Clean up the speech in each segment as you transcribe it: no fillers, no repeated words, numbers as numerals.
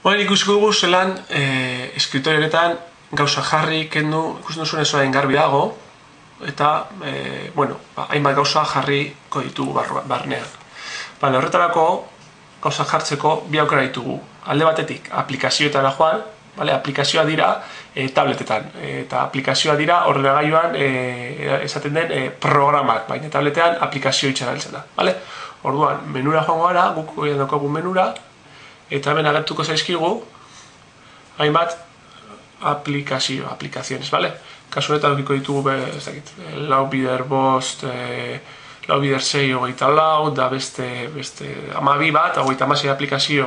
Hoen ikusiko dugu zelan eskriptorioetan gauza jarri, kendu, ikusten duzuen ez orain garbi dago, eta, hainbat gauza jarriko ditugu barnean. Horretarako, gauza jartzeko bi aukera ditugu. Alde batetik, aplikazioetara joan, aplikazioa dira tabletetan, eta aplikazioa dira ordenagailuan esaten den programak, baina tabletean aplikazio itxaraltzen da. Orduan, menura joango gara, guk goian daukagun menura, eta hemen agertuko zaizkigu hainbat aplikaziones, kasu honetan dukiko ditugu Laubider bost, Laubider 6 hogeita lau, da beste 12 bat, hogeita 16 aplikazio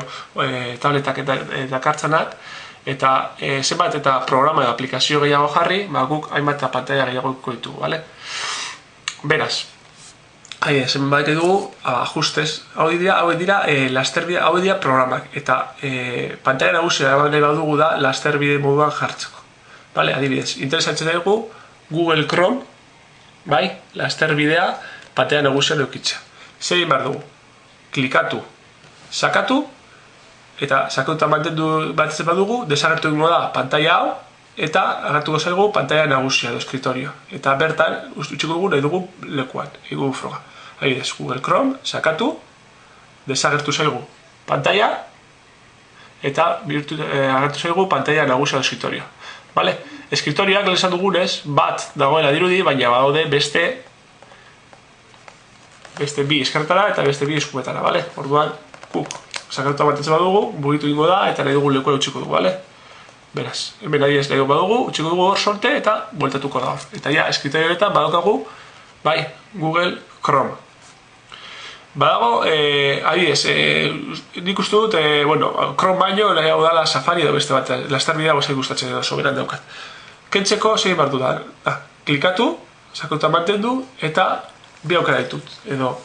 tabletak dakartzanak, eta zenbat eta programa edo aplikazio gehiago jarri, guk hainbat eta pantalla gehiago ditugu, beraz, zenbait dugu, ajustes, hau dira lasterbide, hau dira programak, eta pantalla nagusia nahi badugu da lasterbide moduan jartzeko. Adibidez, interesatzen dugu Google Chrome, lasterbidea pantalla nagusian edukitzea. Zer egin behar dugu? Klikatu, sakatu, eta sakatuta mantendu bat ez badugu, desagertu egingo da pantalla hau, eta agertuko zaigu pantalla nagusia edo eskritorio. Eta bertan, utziko dugu nahi dugu lekuan, egun froga. Adibidez, Google Chrome, sakatu, desagertu zaigu pantalla, eta agertu zaigu pantalla nagusia edo eskritorio. Eskritorio esan dugunez, bat dagoela dirudi, baina badaude beste bi eskertara eta beste bi eskumetara. Orduan, sakartuta mantentzen badugu, bugitu ingo da, eta nahi dugu lekua utziko dugu. Beraz, hemen adibidez nahi badugu, utziko dugu hor sorte, eta bueltatuko da hor. Eta ja, eskritorio badaukagu, Google Chrome. Badago, adibidez, nik uste dut, Chrome baino, nahi hau dala Safari edo beste bat, lasterbidea gozai gustatzen edo soberan daukat. Kentzeko, segin behar du da, klikatu, sakartuta mantendu, eta bi aukera ditut. Edo,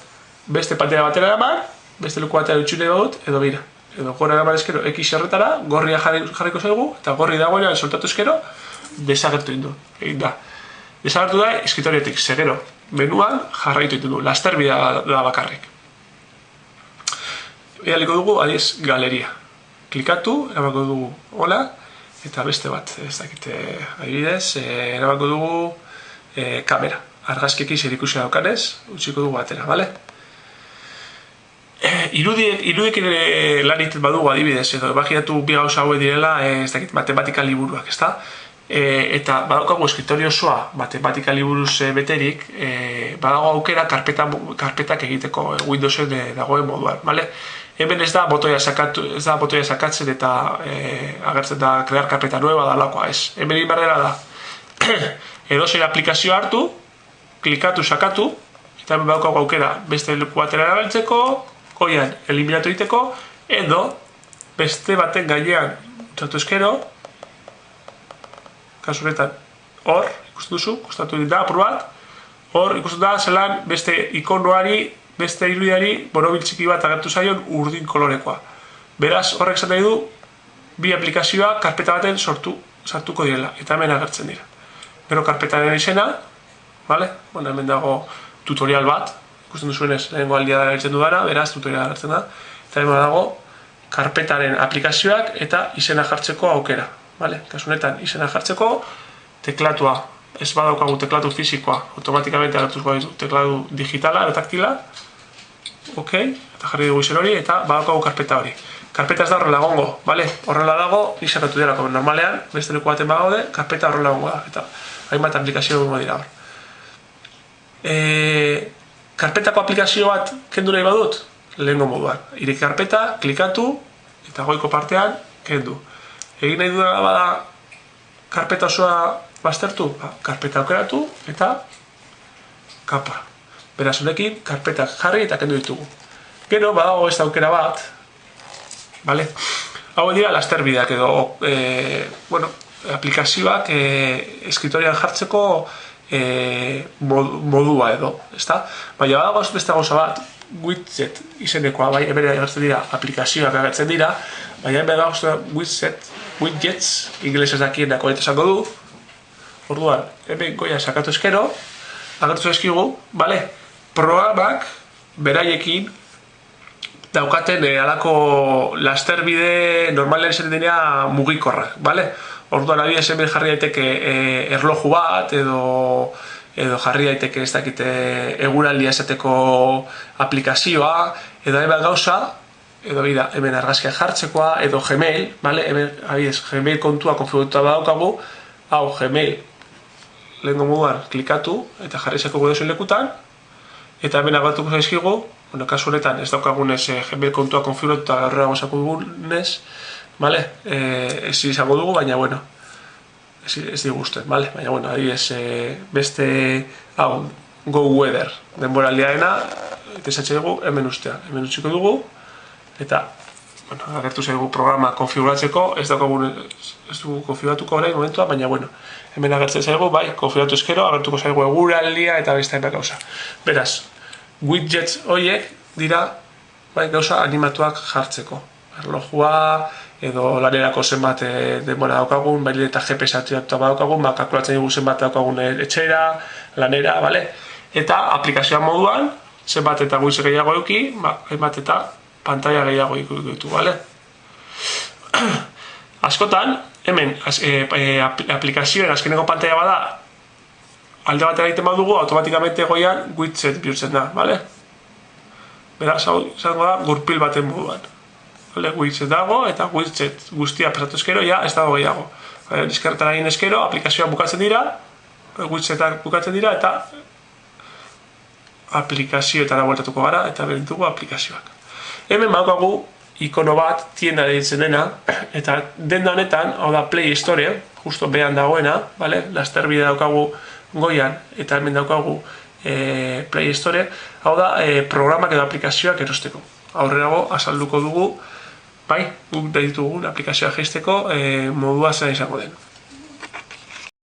beste pantalla batera eraman, beste leku batera utxune badut, edo bira. Edo gora eraman eskero, X horretara, gorria jarriko zaigu, eta gorri dagoenean soltatu eskero, desagertu indu. Desagertu da, eskritoretik, segero, menuan jarraitu ditu du, lasterbidea da bakarrik. Ealiko dugu, adiez, galeria. Klikatu, erabako dugu hola, eta beste bat, ez dakite adibidez, erabako dugu kamera. Argazkiekin zer ikusi daukanez, utziko dugu atera, Irudiekin lan egiten badugu adibidez, edo imaginatu bi gauza hauek direla, ez dakit, matematika liburuak, ezta? Eta badaukagu eskritorio osoa matematika liburuz beterik, badago aukera karpetak egiteko Windowsen dagoen moduan, Hemen ez da botoia sakatzen eta agertzen da crear karpeta nueva dalakoa, ez. Hemen egin berdera da, edozein aplikazio hartu, klikatu, sakatu, eta hemen badaukagu aukera beste leku batera erabiltzeko, goian eliminatu egiteko, edo beste baten gainean utzatu eskero, kasu honetan, hor, ikusten duzu, kostatu dit da, apur bat, hor, ikusten da, zelan beste ikonoari, beste irudiari, borobil txiki bat agertu zaion urdin kolorekoa. Beraz, horrek esan nahi du, bi aplikazioa karpeta baten sartuko direla, eta hemen agertzen dira. Gero karpetaren izena, hemen dago tutorial bat, ikusten duzuenez, lehenko aldia da agertzen dudana, beraz, tutorial agertzen da, eta hemen dago karpetaren aplikazioak eta izena jartzeko aukera. Kasu honetan, izena jartzeko, teklatua, ez badaukagu teklatu fizikoa, automatikamente agertuko ditu teklatu digitala edo taktila, eta jarri dugu izen hori, eta badaukagu karpeta hori. Karpeta ez da horrela egongo, horrela dago, nik sakatu dira, normalean, beste leku baten bagaude, karpeta horrela egongo da, eta hainbat aplikazio egongo dira hor. Karpetako aplikazio bat kendu nahi badut, lehengo moduan. Ireki karpeta, klikatu, eta goiko partean, kendu. Egin nahi dudana bada karpeta osoa baztertu, karpeta aukeratu eta kanpora. Beraz honekin, karpetak jarri eta kendu ditugu. Gero, badago ez aukera bat, hau dira lasterbideak edo, aplikazioak eskritorean jartzeko modua edo, ezta? Baina badago ez beste gauza bat, widget izenekoa, hemen agertzen dira, aplikazioak agertzen dira, baina hemen dago widgets, ingelesez dakien dako eta esango du, orduan, hemen goia sakatu eskero, agertu eskigu, programak beraiekin daukaten alako lasterbide normalean esaten dira mugikorrak, bale? Orduan adibidez hemen jarri daiteke erloju bat edo jarri daiteke ez dakite eguraldia esateko aplikazioa, edo hemen gauza, edo bida, hemen argazkia jartzekoa, edo Gmail, bale? Hemen adibidez Gmail kontua konfiguratuta badaukagu, hau Gmail lehengo moduan klikatu eta jarri zeko gudezu lekutan, eta hemen agertuko zaizkigu, bueno, kasu honetan ez daukagunez Gmail kontua konfiguratuta gaurrera gozako dugunez, vale? Ez izango dugu, baina bueno, ez digusten, vale? Baina bueno, adibidez beste hau Go Weather denboraldiarena, eta esatxe dugu hemen ustean, hemen utziko dugu, eta bueno, agertu zaigu programa konfiguratzeko, ez dugu konfiguratuko orain momentua, baina bueno, hemen agertzen zaigu, bai, konfiguratu eskero, agertuko zaigu eguraldia eta beste hainbat gauza. Beraz, widgets horiek dira, bai, gauza animatuak jartzeko. Erlojua, edo lanerako zenbat denbora daukagun, bai, eta GPS atriatuta badaukagun, kalkulatzen dugu zenbat daukagun etxera, lanera, bale? Eta aplikazioa moduan, zenbat eta guiz gehiago eduki, hainbat eta pantalla gehiago ditu, bale? Askotan, hemen aplikazioen azkeneko pantalla bada alde batera egiten badugu, automatikamente goian widget bihurtzen da, bale? Beraz, hau izango da gurpil baten moduan. Widget dago eta widget guztia pasatu eskero, ja ez dago gehiago. Diskarretan egin eskero, aplikazioak bukatzen dira, widgetak bukatzen dira eta aplikazioetara bueltatuko gara eta beritugu aplikazioak. Hemen badaukagu ikono bat, tienda deitzen dena, eta denda honetan, hau da Play Store, justo behan dagoena, lasterbide daukagu goian, eta hemen daukagu Play Store, hau da programak edo aplikazioak erosteko. Aurrerago azalduko dugu, bai, guk ditugun aplikazioa jaisteko modua zera izango den.